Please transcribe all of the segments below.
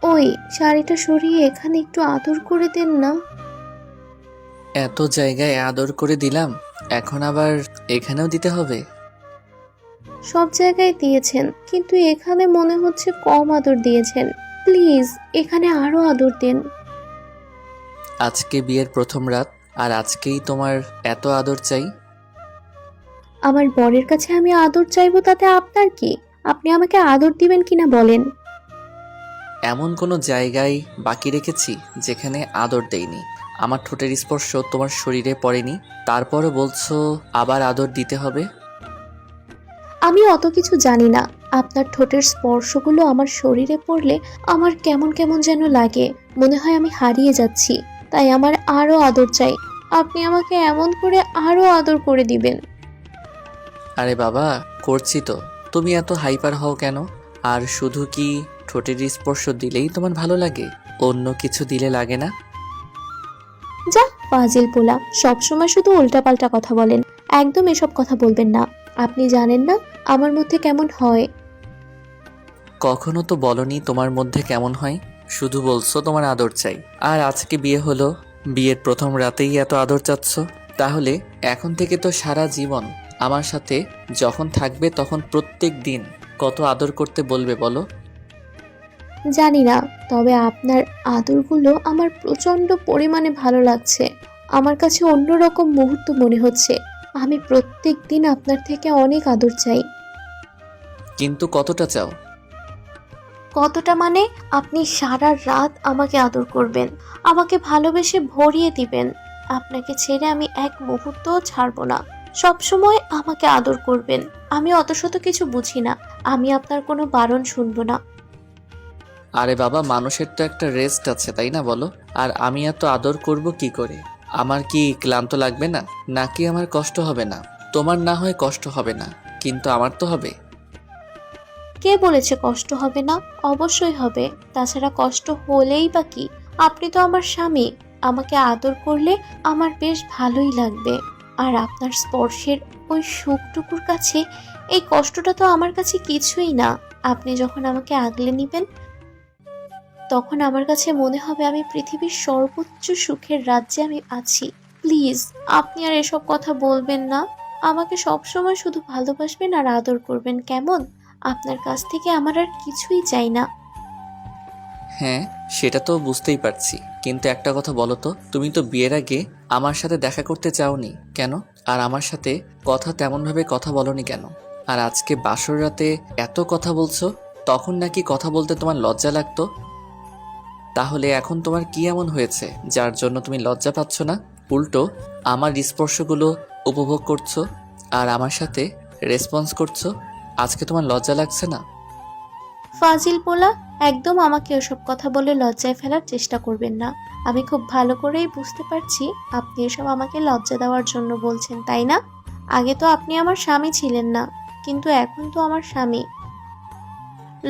ওই, শাড়িটা সরিয়ে এখানে একটু আদর করে দেন না। এত জায়গায় আদর করে দিলাম, এখন আবার এখানেও দিতে হবে? সব জায়গায় দিয়েছেন, কিন্তু এখানে মনে হচ্ছে কম আদর দিয়েছেন। প্লিজ, এখানে আরো আদর দেন। আজকে বিয়ের প্রথম রাত, আর আজকেই তোমার এত আদর চাই? আমার বরের কাছে আমি আদর চাইবো তাতে আপনার কি? আপনি আমাকে আদর দিবেন কিনা বলেন। এমন কোনো জায়গায় বাকি রেখেছি যেখানে আদর দেইনি? আমার ঠোঁটের স্পর্শ তোমার শরীরে পড়েনি, তারপরও বলছো আবার আদর দিতে হবে? আমি অত কিছু জানি না। আপনার ঠোঁটের স্পর্শগুলো আমার শরীরে পড়লে আমার কেমন কেমন যেন লাগে। মনে হয় আমি হারিয়ে যাচ্ছি। তাই আমার আরো আদর চাই। আপনি আমাকে এমন করে আরো আদর করে দিবেন। আরে বাবা, করছি তো। তুমি এত হাইপার হও কেন? আর শুধু কি ঠোঁটের স্পর্শ দিলেই তোমার ভালো লাগে? অন্য কিছু দিলে লাগে না? যা, ফাজিল পোলা, সবসময় শুধু উল্টাপাল্টা কথা বলেন। একদম এসব কথা বলবেন না। আপনি জানেন না আমার মধ্যে কেমন হয়। কখনো তো বলনি তোমার মধ্যে কেমন হয়, শুধু বলছো তোমার আদর চাই। আর আজকে বিয়ে হলো, বিয়ের প্রথম রাতেই এত আদর চাচ্ছ? তাহলে এখন থেকে তো সারা জীবন আমার সাথে যখন থাকবে তখন প্রত্যেক দিন কত আদর করতে বলবে বলো? জানি না, তবে আপনার আদরগুলো আমার প্রচন্ড পরিমাণে ভালো লাগছে। আমার কাছে অন্যরকম মুহূর্ত মনে হচ্ছে। আমি প্রত্যেক দিন আপনার থেকে অনেক আদর চাই। কিন্তু কতটা চাও? কতটা মানে? আপনি সারা রাত আমাকে আদর করবেন, আমাকে ভালোবেসে ভরিয়ে দিবেন। আপনাকে ছেড়ে আমি এক মুহূর্তও ছাড়বো না। সব সময় আমাকে আদর করবেন। আমি অত শত কিছু বুঝি না। আমি আপনার কোনো বারণ শুনবো না। আরে বাবা, মানুষের তো একটা রেস্ট আছে, তাই না বলো? আর আমি এত আদর করব কি করে? আমার কি ক্লান্ত লাগবে না? নাকি আমার কষ্ট হবে না? তোমার না হয় কষ্ট হবে না, কিন্তু আমার তো হবে। কে বলেছে কষ্ট হবে না? অবশ্যই হবে। তাছাড়া কষ্ট হলেই বা কি? আপনি তো আমার স্বামী। আমাকে আদর করলে আমার বেশ ভালোই লাগবে। আর আপনার স্পর্শের ওই সুখটুকুর কাছে এই কষ্টটা তো আমার কাছে কিছুই না। আপনি যখন আমাকে আগলে নিবেন, তখন আমার কাছে মনে হবে আমি পৃথিবীর সর্বোচ্চ সুখের রাজ্যে আমি আছি। প্লিজ, আপনি আর এসব কথা বলবেন না। আমাকে সবসময় শুধু ভালোবাসবেন আর আদর করবেন, কেমন? আপনার কাছ থেকে আমার আর কিছুই চাই না। হ্যাঁ, সেটা তো বুঝতেই পারছি, কিন্তু একটা কথা বলো তো, তুমি তো বিয়ের আগে আমার সাথে দেখা করতে চাওনি কেন? আর আমার সাথে কথা তেমনভাবে কথা বলনি কেন? আর আজকে বাসর রাতে এত কথা বলছো, তখন নাকি কথা বলতে তোমার লজ্জা লাগতো? তাহলে এখন তোমার কি এমন হয়েছে যার জন্য তুমি লজ্জা পাচ্ছ না? উল্টো আমার স্পর্শগুলো উপভোগ করছো আর আমার সাথে রেসপন্স করছো। আজকে তোমার লজ্জা লাগছে না? ফাজিল পোলা, একদম আমাকে ওসব কথা বলে লজ্জায় ফেলার চেষ্টা করবেন না। আমি খুব ভালো করেই বুঝতে পারছি আপনি এসব আমাকে লজ্জা দেওয়ার জন্য বলছেন, তাই না? আগে তো আপনি আমার স্বামী ছিলেন না, কিন্তু এখন তো আমার স্বামী।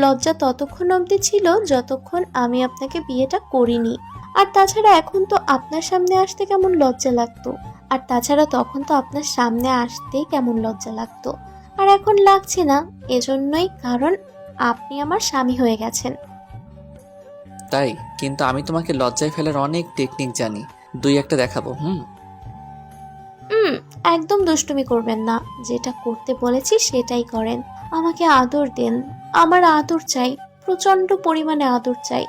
লজ্জা ততক্ষণ অবধি ছিল যতক্ষণ আমি আপনাকে বিয়েটা করিনি। আর তাছাড়া এখন তো আপনার সামনে আসতে কেমন লজ্জা লাগতো। আর তাছাড়া তখন তো আপনার সামনে আসতেই কেমন লজ্জা লাগতো। আর এখন লাগছে না, এজন্যই কারণ আপনি আমার স্বামী হয়ে গেছেন। তাই? কিন্তু আমি তোমাকে লজ্জায় ফেলার অনেক টেকনিক জানি, দুই একটা দেখাবো। হুম, একদম দুষ্টুমি করবেন না। যেটা করতে বলেছি সেটাই করেন। আমাকে আদর দেন। আমার আদর চাই, প্রচন্ড পরিমাণে আদর চাই।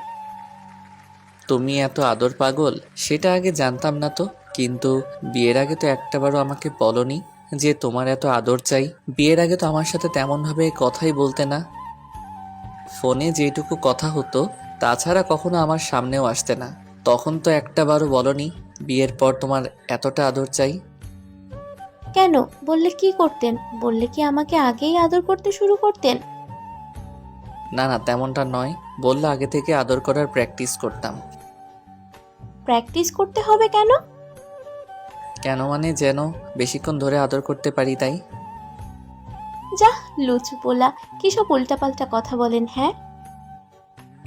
তুমি এত আদর পাগল সেটা আগে জানতাম না তো। কিন্তু বিয়ের আগে তো একটাবারও আমাকে বলনি যে তোমার এত আদর চাই। বিয়ের আগে তো আমার সাথে তেমনভাবে কথাই বলতে না। ফোনে যেটুকু কথা হতো তাছাড়া কখনো আমার সামনেও আসতে না। তখন তো একটাবারও বলনি বিয়ের পর তোমার এতটা আদর চাই। কেন? বললে কি করতেন? বললে কি আমাকে আগেই আদর করতে শুরু করতেন? না না, তেমনটা নয়। বললে আগে থেকে আদর করার প্র্যাকটিস করতাম। প্র্যাকটিস করতে হবে কেন? কেন মানে যেন বেশিক্ষণ ধরে আদর করতে পারি তাই। যা, লুচু পোলা, কিসব উল্টাপাল্টা কথা বলেন, হ্যাঁ?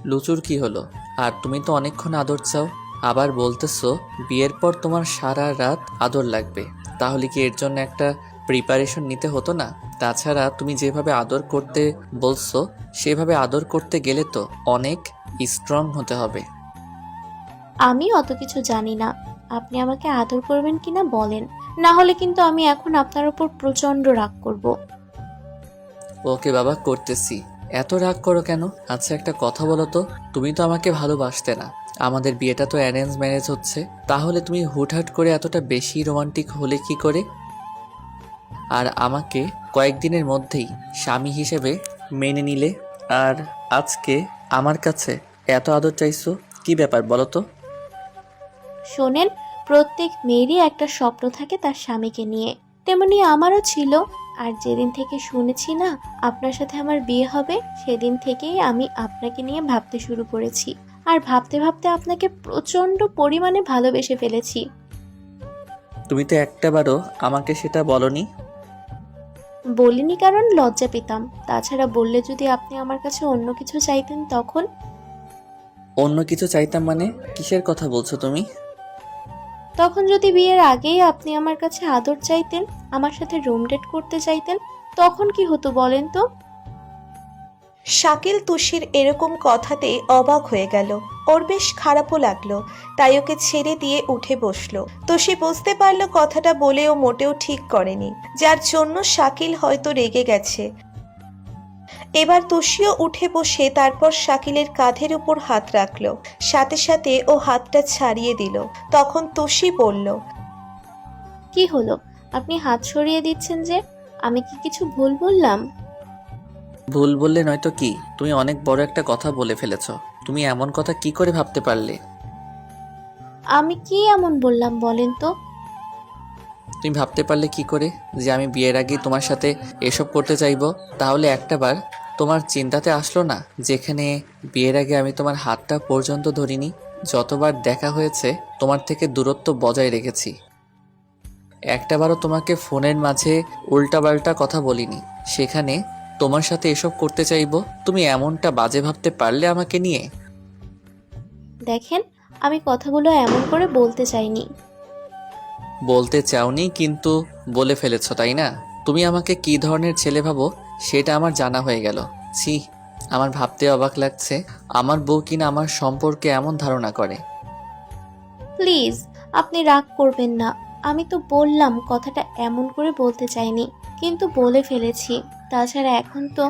লুচুর কি হলো? আর তুমি তো অনেকক্ষণ আদর চাও, আবার বলতেছো বিয়ের পর তোমার সারা রাত আদর লাগবে। তাহলে কি এর জন্য একটা প্রিপারেশন নিতে হতো না? তাছাড়া তুমি যেভাবে আদর করতে বলছো সেভাবে আদর করতে গেলে তো অনেক স্ট্রং হতে হবে। আমি অত কিছু জানি না। আপনি আমাকে আদর করবেন কিনা বলেন, না হলে কিন্তু আমি এখন আপনার উপর প্রচন্ড রাগ করব। ওকে বাবা, করতেছি। এত রাগ করো কেন? আচ্ছা একটা কথা বলো তো, তুমি তো আমাকে ভালোবাসতে না, আমাদের বিয়েটা তো অ্যারেঞ্জ ম্যারেজ হচ্ছে, তাহলে তুমি হুটহাট করে এতটা বেশি রোমান্টিক হলে কি করে? আর আমাকে কয়েকদিনের মধ্যেই স্বামী হিসেবে মেনে নিলে, আর আজকে আমার কাছে এত আদর চাইছো, কি ব্যাপার বলো তো? শোনেন, প্রত্যেক মেয়েরই একটা স্বপ্ন থাকে তার স্বামীকে নিয়ে, তেমনি আমারও ছিল। আর যেদিন থেকে শুনেছি না আপনার সাথে আমার বিয়ে হবে, সেদিন থেকেই আমি আপনাকে নিয়ে ভাবতে শুরু করেছি। আর ভাবতে ভাবতে আপনাকে প্রচন্ড পরিমাণে ভালোবেসে ফেলেছি। তুমি তো একটাবারও আমাকে সেটা বলনি। বলিনি কারণ লজ্জা পেতাম। তাছাড়া বললে যদি আপনি আমার কাছে অন্য কিছু চাইতেন তখন? অন্য কিছু চাইতাম মানে? কিসের কথা বলছো তুমি? তখন যদি বিয়ের আগেই আপনি আমার কাছে আদর চাইতেন, আমার সাথে রুম ডেট করতে চাইতেন, তখন কি হতো বলেন তো? শাকিল তুষির এরকম কথাতে অবাক হয়ে গেল। ওর বেশ খারাপও লাগলো, তাই ওকে ছেড়ে দিয়ে উঠে বসলো। তুষি বুঝতে পারলো কথাটা বলে ও মোটেও ঠিক করেনি, যার জন্য শাকিল হয়তো রেগে গেছে। এবার তুষিও উঠে বসে তারপর শাকিলের কাঁধের উপর হাত রাখলো, সাথে সাথে ও হাতটা ছাড়িয়ে দিল। তখন তুষি বলল, কি হলো, আপনি হাত সরিয়ে দিচ্ছেন যে? আমি কি কিছু ভুল বললাম? ভুল বললে নয়তো কি? তুমি অনেক বড় একটা কথা বলে ফেলেছো। তুমি এমন কথা কি করে ভাবতে পারলে? আমি কি এমন বললাম বলেন তো? তুমি ভাবতে পারলে কি করে যে আমি বিয়ের আগে তোমার সাথে এসব করতে চাইবো? তাহলে একটাবার তোমার চিন্তাতে আসলো না, যেখানে বিয়ের আগে আমি তোমার হাতটা পর্যন্ত ধরিনি, যতবার দেখা হয়েছে তোমার থেকে দূরত্ব বজায় রেখেছি, একটাবারও তোমাকে ফোনের মাঝে উল্টাপাল্টা কথা বলিনি, সেখানে তোমার সাথে এসব করতে চাইবো? তুমি এমনটা বাজে ভাবতে পারলে আমাকে নিয়ে? দেখেন, আমি কথাগুলো এমন করে বলতে চাইনি। বলতে চাওনি কিন্তু বলে ফেলেছো, তাই না? তুমি আমাকে কি ধরনের ছেলে ভাবো সেটা আমার জানা হয়ে গেল। ছি, আমার ভাবতে অবাক লাগছে, আমার বউ কিনা আমার সম্পর্কে এমন ধারণা করে। প্লিজ, আপনি রাগ করবেন না। আমি তো বললাম কথাটা এমন করে বলতে চাইনি, কিন্তু বলে ফেলেছি। তাছাড়া এখন তো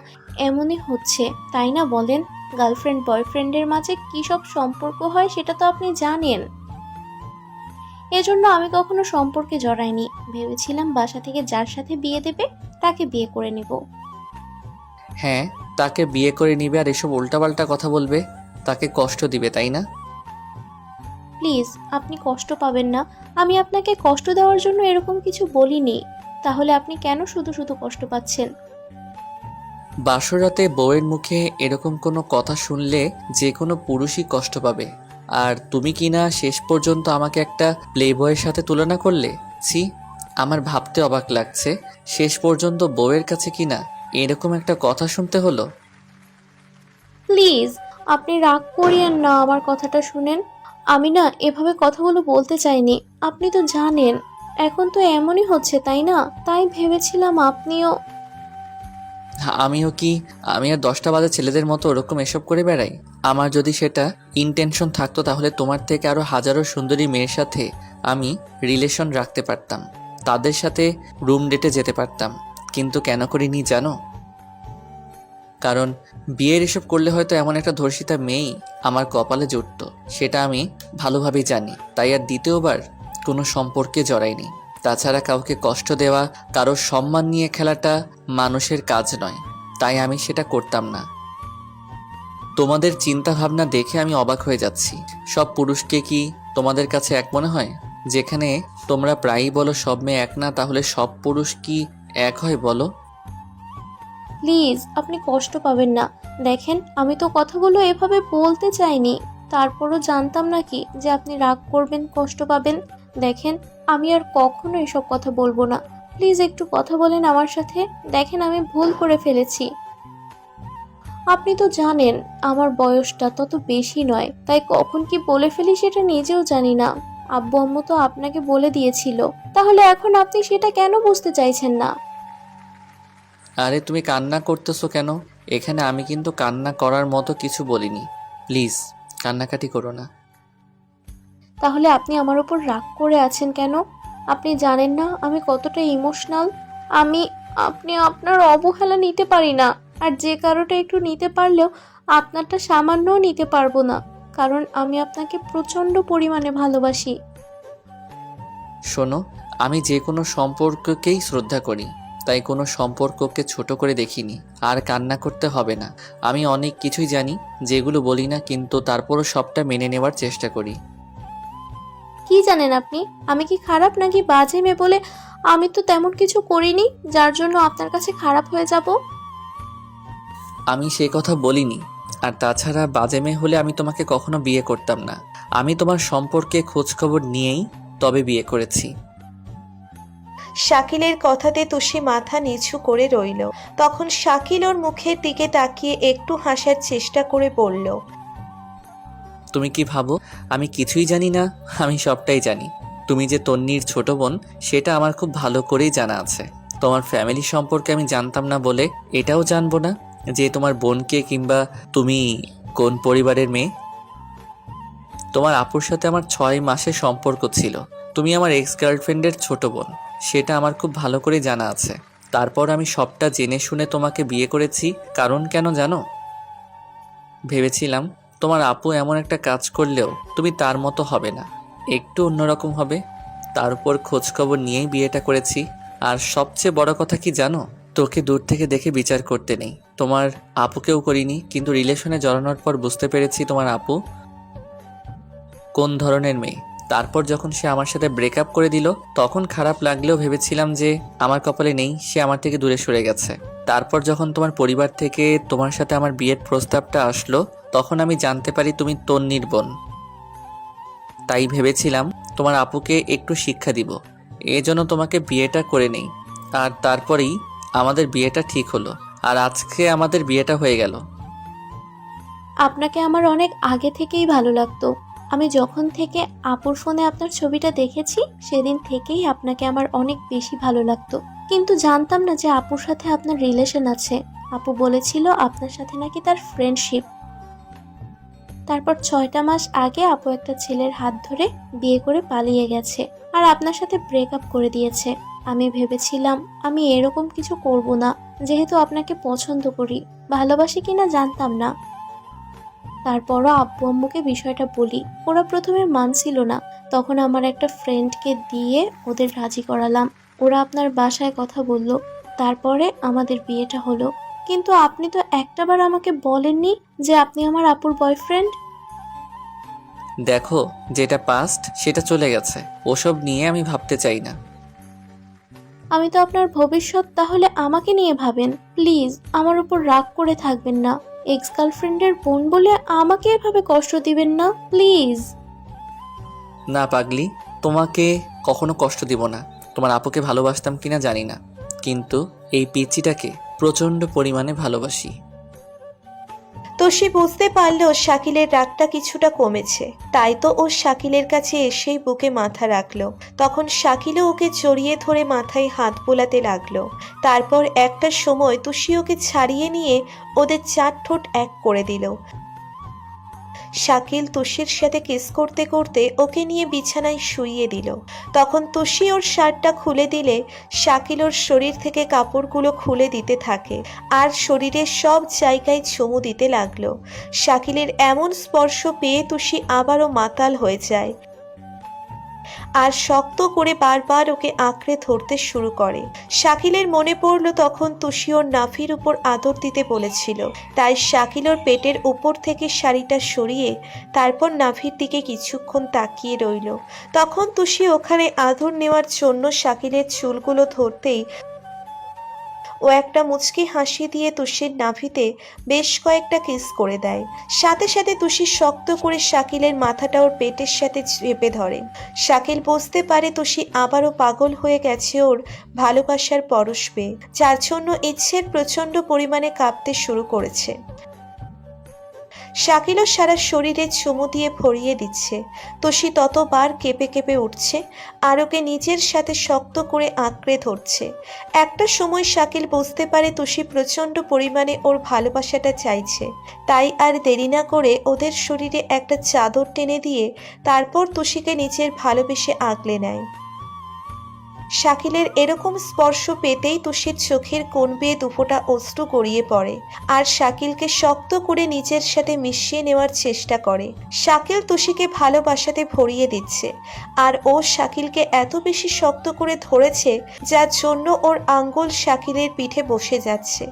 এমনই হচ্ছে, তাই না বলেন? গার্লফ্রেন্ড বয়ফ্রেন্ডের মাঝে কী সব সম্পর্ক হয় সেটা তো আপনি জানেন। এজন্য আমি কখনো সম্পর্কে জড়াইনি। ভেবেছিলাম বাসা থেকে যার সাথে বিয়ে দেবে তাকে বিয়ে করে নেব। হ্যাঁ, তাকে বিয়ে করে নিবে আর এসব উল্টাপাল্টা কথা বলবে, তাকে কষ্ট দিবে, তাই না? প্লিজ, আপনি কষ্ট পাবেন না। আমি আপনাকে কষ্ট দেওয়ার জন্য এরকম কিছু বলিনি। তাহলে আপনি কেন শুধু শুধু কষ্ট পাচ্ছেন? বাসরাতে বউয়ের মুখে এরকম কোনো কথা শুনলে যে কোনো পুরুষই কষ্ট পাবে, আর তুমি কিনা শেষ পর্যন্ত আমাকে একটা প্লে বয়ের সাথে তুলনা করলে। ছি, আমার ভাবতে অবাক লাগছে, শেষ পর্যন্ত বউয়ের কাছে কিনা এরকম একটা কথা শুনতে হলো। প্লিজ, আপনি রাগ করিয়েন না, আমার কথাটা শুনেন। আমি না এভাবে কথাগুলো বলতে চাইনি। আপনি তো জানেন এখন তো এমনই হচ্ছে, তাই না? তাই ভেবেছিলাম আপনিও। আমিও কি, আমি আর 10টা বাজে ছেলেদের মতো ওরকম এসব করে বেড়াই? আমার যদি সেটা ইন্টেনশন থাকতো তাহলে তোমার থেকে আরো হাজারো সুন্দরী মেয়ের সাথে আমি রিলেশন রাখতে পারতাম, তাদের সাথে রুম ডেটে যেতে পারতাম, কিন্তু কেন করিনি জানো? কারণ বিয়ের এসব করলে হয়তো এমন একটা ধর্ষিতা মেয়েই আমার কপালে জুটতো, সেটা আমি ভালোভাবেই জানি, তাই আর দ্বিতীয়বার কোনো সম্পর্কে জড়াইনি। তাছাড়া কাউকে কষ্ট দেওয়া, কারোর সম্মান নিয়ে খেলাটা মানুষের কাজ নয়, তাই আমি সেটা করতাম না। তোমাদের চিন্তা ভাবনা দেখে আমি অবাক হয়ে যাচ্ছি। সব পুরুষকে কি তোমাদের কাছে এক মনে হয়? যেখানে তোমরা প্রায়ই বলো সব মেয়ে এক না, তাহলে সব পুরুষ কি এক হয় বলো? প্লিজ, আপনি কষ্ট পাবেন না। দেখেন, আমি তো কথাগুলো এভাবে বলতে চাইনি। তারপরও জানতাম নাকি যে আপনি রাগ করবেন, কষ্ট পাবেন। দেখেন, আমি আর কখনো এসব কথা বলবো না। প্লিজ একটু কথা বলেন আমার সাথে। দেখেন, আমি ভুল করে ফেলেছি। আপনি তো জানেন আমার বয়সটা তত বেশি নয়, তাই কখন কি বলে ফেলি সেটা নিজেও জানি না। আব্বু আম্মু তো আপনাকে বলে দিয়েছিল, তাহলে এখন আপনি সেটা কেন বুঝতে চাইছেন না? আরে তুমি কান্না করতেছো কেন? এখানে আমি কিন্তু কান্না করার মতো কিছু বলিনি। প্লিজ কান্নাকাটি করো না। তাহলে আপনি আমার উপর রাগ করে আছেন কেন? আপনি জানেন না আমি কতটা ইমোশনাল। আপনি আপনার অবহেলা নিতে পারি না। আর যে কারোটা একটু নিতে পারলেও আপনারটা সামান্যও নিতে পারবো না, কারণ আমি আপনাকে প্রচণ্ড পরিমাণে ভালোবাসি। শোনো, আমি যে কোনো সম্পর্ককেই শ্রদ্ধা করি, তাই কোনো সম্পর্ককে ছোট করে দেখিনি। আর কান্না করতে হবে না। আমি অনেক কিছুই জানি যেগুলো বলি না, কিন্তু তারপরও সবটা মেনে নেওয়ার চেষ্টা করি। কি জানেন আপনি? আমি কি খারাপ নাকি বাজে মেয়ে বলে আমি তো তেমন কিছু করিনি যার জন্য আপনার কাছে খারাপ হয়ে যাব। আমি সে কথা বলিনি। আর তাছাড়া বাজে মেয়ে হলে আমি তোমাকে কখনো বিয়ে করতাম না। আমি তোমার সম্পর্কে খোঁজখবর নিয়েই তবে বিয়ে করেছি। শাকিলের কথাতে তুষি মাথা নিচু করে রইল। তখন শাকিল ওর মুখের দিকে তাকিয়ে একটু হাসার চেষ্টা করে বলল, তুমি কি ভাবো আমি কিছুই জানি না? আমি সবটাই জানি। তুমি যে তন্নির ছোট বোন, সেটা আমার খুব ভালো করেই জানা আছে। তোমার ফ্যামিলি সম্পর্কে আমি জানতাম না বলে এটাও জানবো না যে তোমার বোনকে কিংবা তুমি কোন পরিবারের মেয়ে। তোমার আপুর সাথে আমার 6 মাসের সম্পর্ক ছিল। তুমি আমার এক্স গার্লফ্রেন্ডের ছোট বোন, সেটা আমার খুব ভালো করে জানা আছে। তারপর আমি সবটা জেনে শুনে তোমাকে বিয়ে করেছি। কারণ কেন জানো? ভেবেছিলাম তোমার আপু এমন একটা কাজ করলেও তুমি তার মতো হবে না, একটু অন্যরকম হবে। তার উপর খোঁজখবর নিয়েই বিয়েটা করেছি। আর সবচেয়ে বড় কথা কি জানো? তোকে দূর থেকে দেখে বিচার করতে নেই। তোমার আপুকেও করিনি, কিন্তু রিলেশনে জড়ানোর পর বুঝতে পেরেছি তোমার আপু কোন ধরনের মেয়ে। তারপর যখন সে আমার সাথে ব্রেকআপ করে দিল, তখন খারাপ লাগলেও ভেবেছিলাম যে আমার কপালে নেই, সে আমার থেকে দূরে সরে গেছে। তারপর যখন তোমার পরিবার থেকে তোমার সাথে আমার বিয়ের প্রস্তাবটা আসলো, তখন আমি জানতে পারি তুমি তন্নির বোন। তাই ভেবেছিলাম তোমার আপুকে একটু শিক্ষা দিব, এজন্য তোমাকে বিয়েটা করে নেই। আর তারপরেই আমাদের বিয়েটা ঠিক হলো, আর আজকে আমাদের বিয়েটা হয়ে গেল। আপনাকে আমার অনেক আগে থেকেই ভালো লাগতো। আমি যখন থেকে আপুর ফোনে আপনার ছবিটা দেখেছি সেদিন থেকেই আপনাকে আমার অনেক বেশি ভালো লাগতো। কিন্তু জানতাম না যে আপুর সাথে আপনার রিলেশন আছে। আপু বলেছিল আপনার সাথে নাকি তার ফ্রেন্ডশিপ। তারপর 6টা মাস আগে আপু একটা ছেলের হাত ধরে বিয়ে করে পালিয়ে গেছে আর আপনার সাথে ব্রেকআপ করে দিয়েছে। আমি ভেবেছিলাম আমি এরকম কিছু করব না, যেহেতু আপনাকে পছন্দ করি। ভালোবাসি কিনা জানতাম না। তারপরও আব্বু আম্মুকে বিষয়টা বলি, ওরা প্রথমে মানছিল না। তখন আমার একটা ফ্রেন্ডকে দিয়ে ওদের রাজি করালাম। ওরা আপনার বাসায় কথা বলল। তারপরে আমাদের বিয়েটা হলো। কিন্তু আপনি তো একটাবার আমাকে বলেননি যে আপনি আমার আপুর বয়ফ্রেন্ড। দেখো, যেটা পাস্ট সেটা চলে গেছে, ওসব নিয়ে আমি ভাবতে চাই না। আমি তো আপনার ভবিষ্যৎ, তাহলে আমাকে নিয়ে ভাবেন প্লিজ। আমার উপর রাগ করে থাকবেন না। এক্স গার্লফ্রেন্ডের বোন বলে আমাকে এভাবে কষ্ট দিবেন না প্লিজ। না পাগলি, তোমাকে কখনো কষ্ট দিব না। তোমার আপুকে ভালোবাসতাম কিনা জানি না, কিন্তু এই পিচ্চিটাকে প্রচণ্ড পরিমাণে ভালোবাসি। তুষি বুঝতে পারল শাকিলের রাগটা কিছুটা কমেছে, তাই তো ও শাকিলের কাছে এসেই বুকে মাথা রাখলো। তখন শাকিলও ওকে জড়িয়ে ধরে মাথায় হাত বোলাতে লাগলো। তারপর একটা সময় তুষি ওকে ছাড়িয়ে নিয়ে ওদের 4 ঠোঁট এক করে দিল। শাকিল তুষির সাথে কিস করতে করতে ওকে নিয়ে বিছানায় শুইয়ে দিল। তখন তুষি ওর শার্টটা খুলে দিলে শাকিল ওর শরীর থেকে কাপড়গুলো খুলে দিতে থাকে আর শরীরের সব জায়গায় চুমু দিতে লাগলো। শাকিলের এমন স্পর্শ পেয়ে তুষি আবারও মাতাল হয়ে যায় আর শক্ত করে বারবার ওকে আঁকড়ে ধরতে শুরু করে। শাকিলের মনে পড়ল তখন তুষি ওর নাভির উপর আদর দিতে বলেছিল, তাই শাকিল ওর পেটের উপর থেকে শাড়িটা সরিয়ে তারপর নাভির দিকে কিছুক্ষণ তাকিয়ে রইল। তখন তুষি ওখানে আদর নেওয়ার জন্য শাকিলের চুলগুলো ধরতেই ও একটা মুচকি হাসি দিয়ে তুষির নাভিতে বেশ কয়েকটা কিস করে দেয়। সাথে সাথে তুষি শক্ত করে শাকিলের মাথাটা ওর পেটের সাথে চেপে ধরে। শাকিল বুঝতে পারে তুষি আবারও পাগল হয়ে গেছে ওর ভালোবাসার পরশ পেয়ে, যার জন্য ইচ্ছের প্রচণ্ড পরিমাণে কাঁপতে শুরু করেছে। শাকিলও সারা শরীরে চুমু দিয়ে ভরিয়ে দিচ্ছে। তোষি ততবার কেঁপে কেঁপে উঠছে আর ওকে নিজের সাথে শক্ত করে আঁকড়ে ধরছে। একটা সময় শাকিল বুঝতে পারে তোষি প্রচণ্ড পরিমাণে ওর ভালোবাসাটা চাইছে, তাই আর দেরি না করে ওদের শরীরে একটা চাদর টেনে দিয়ে তারপর তোষিকে নিজের ভালোবেসে আগলে নেয়। শাকিলের এরকম স্পর্শ পেতেই তোষির চোখের কোণ বেয়ে দুফোঁটা অশ্রু গড়িয়ে পড়ে আর শাকিলকে শক্ত করে নিজের সাথে মিশিয়ে নেওয়ার চেষ্টা করে। শাকিল তোষিকে ভালোবাসাতে ভরিয়ে দিচ্ছে আর ও শাকিলকে এত বেশি শক্ত করে ধরেছে যার জন্য ওর আঙ্গুল শাকিলের পিঠে বসে যাচ্ছে।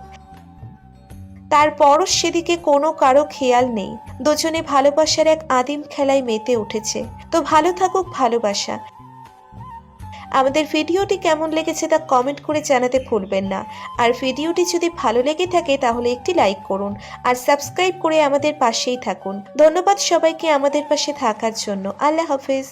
তারপরও সেদিকে কোনো কারো খেয়াল নেই। দুজনে ভালোবাসার এক আদিম খেলায় মেতে উঠেছে। তো ভালো থাকুক ভালোবাসা। আমাদের ভিডিওটি কেমন লেগেছে তা কমেন্ট করে জানাতে ভুলবেন না। আর ভিডিওটি যদি ভালো লেগে থাকে তাহলে একটি লাইক করুন আর সাবস্ক্রাইব করে আমাদের পাশেই থাকুন। ধন্যবাদ সবাইকে আমাদের পাশে থাকার জন্য। আল্লাহ হাফেজ।